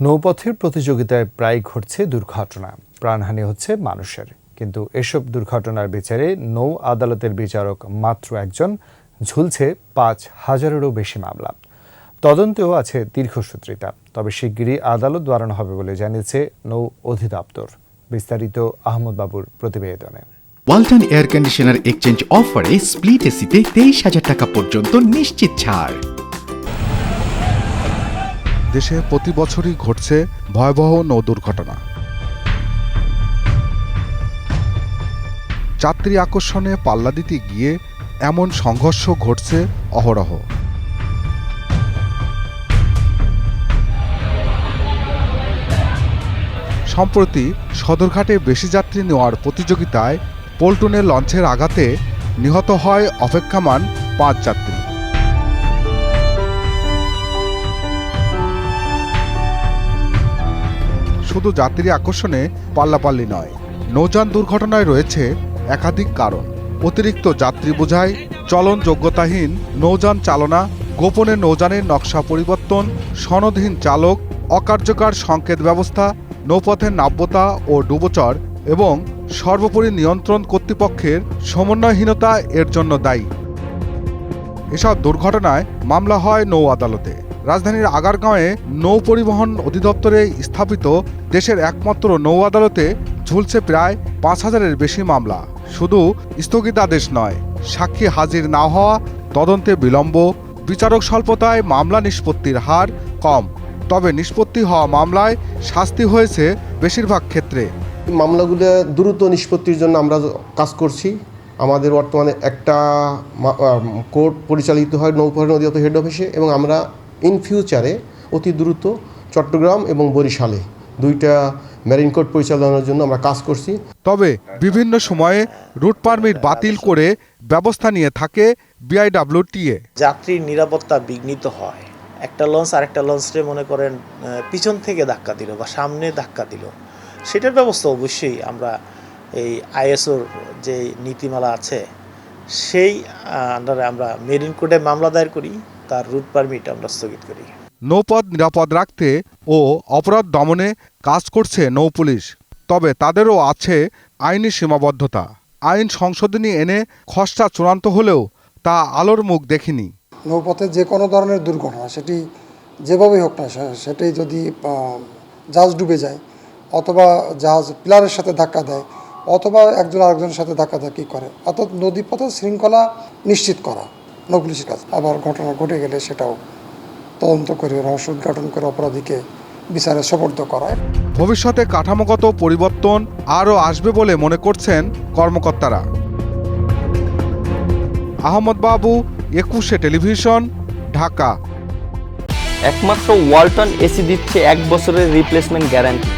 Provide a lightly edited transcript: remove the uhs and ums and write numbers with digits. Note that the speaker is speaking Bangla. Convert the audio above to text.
নৌপথের প্রতিযোগিতায় প্রায় ঘটছে দুর্ঘটনা, প্রাণহানি হচ্ছে মানুষের। কিন্তু এসব দুর্ঘটনার বিচারে নৌ আদালতের বিচারক মাত্র একজন, ঝুলছে ৫,০০০-এরও বেশি মামলা। তদন্তেও আছে দীর্ঘসূত্রিতা। তবে শিগগিরই আদালত বাড়ানো হবে বলে জানিয়েছে নৌ অধিদপ্তর। বিস্তারিত আহমদ বাবুর প্রতিবেদনে। ওয়ালটন এয়ার কন্ডিশনার এক্সচেঞ্জ অফারে স্প্লিট এসিতে ২৩,০০০ টাকা পর্যন্ত নিশ্চিত ছাড়। দেশে প্রতি বছরই ঘটছে ভয়াবহ নৌ দুর্ঘটনা। যাত্রী আকর্ষণে পাল্লা দিতে গিয়ে এমন সংঘর্ষ ঘটছে অহরহ। সম্প্রতি সদরঘাটে বেশি যাত্রী নেওয়ার প্রতিযোগিতায় পল্টনের লঞ্চের আঘাতে নিহত হয় অপেক্ষমাণ ৫ যাত্রী। শুধু যাত্রী আকর্ষণে পাল্লাপাল্লি নয়, নৌযান দুর্ঘটনায় রয়েছে একাধিক কারণ। অতিরিক্ত যাত্রী বোঝাই, চলন যোগ্যতাহীন নৌযান চালনা, গোপনে নৌযানের নকশা পরিবর্তন, সনদহীন চালক, অকার্যকর সংকেত ব্যবস্থা, নৌপথের নাব্যতা ও ডুবোচর এবং সর্বোপরি নিয়ন্ত্রণ কর্তৃপক্ষের সমন্বয়হীনতা এর জন্য দায়ী। এসব দুর্ঘটনায় মামলা হয় নৌ আদালতে। রাজধানীর আগারগাঁওয়ে নৌ পরিবহন অধিদপ্তরে স্থাপিত দেশের একমাত্র নৌ আদালতে ঝুলছে প্রায় ৫,০০০-এর বেশি মামলা। শুধু স্থগিতাদেশ নয়, সাক্ষী হাজির না হওয়া, তদন্তে বিলম্ব, বিচারক স্বল্পতায় মামলা নিষ্পত্তির হার কম। তবে নিষ্পত্তি হওয়া মামলায় শাস্তি হয়েছে বেশিরভাগ ক্ষেত্রে। মামলাগুলো দ্রুত নিষ্পত্তির জন্য আমরা কাজ করছি। আমাদের বর্তমানে একটা কোর্ট পরিচালিত হয় নৌ পরিবহন অধিদপ্তর হেড অফিসে, এবং আমরা ইন ফিউচারে অতি দ্রুত চট্টগ্রাম এবং বরিশালে 2টা মেরিন কোর্ট পরিচালনার জন্য আমরা কাজ করছি। তবে বিভিন্ন সময়ে রুট পারমিট বাতিল করে ব্যবস্থা নিয়ে থাকে বিআইডব্লিউটিএ। যাত্রীর নিরাপত্তা বিঘ্নিত হয়। একটা লঞ্চ আরেকটা লঞ্চে মনে করেন পিছন থেকে ধাক্কা দিল বা সামনে ধাক্কা দিল, সেটার ব্যবস্থা অবশ্যই আমরা এই আইএসওর যে নীতিমালা আছে সেই আন্ডারে আমরা মেরিন কোর্টে মামলা দায়ের করি, তার রুট পারমিট আমরা স্থগিত করি। নৌপথ নিরাপদ রাখতে ও অপরাধ দমনে কাজ করছে নৌ পুলিশ। তবে তাদেরও আছে আইনি সীমাবদ্ধতা। আইন সংশোধনী এনে খসড়া চূড়ান্ত হলেও তা আলোর মুখ দেখেনি। নৌপথে যে কোনো ধরনের দুর্ঘটনা, সেটি যেভাবেই হোক না, সেটাই যদি জাহাজ ডুবে যায় অথবা জাহাজ পিলারের সাথে ধাক্কা দেয় অথবা একজন আরেকজনের সাথে ধাক্কাধাক্কি করে, অর্থাৎ নদীপথের শৃঙ্খলা নিশ্চিত করা নৌ পুলিশের কাজ। আবার ঘটনা ঘটে গেলে সেটাও তদন্ত করে রহস্য উদ্ঘাটন করে অপরাধীকে বিচারে সোপর্দ করায়। ভবিষ্যতে কাঠামোগত পরিবর্তন আরও আসবে বলে মনে করছেন কর্মকর্তারা। আহমদ বাবু, 21শে টেলিভিশন, ঢাকা। একমাত্র ওয়ালটন এসি দিচ্ছে 1 বছরের রিপ্লেসমেন্ট গ্যারান্টি।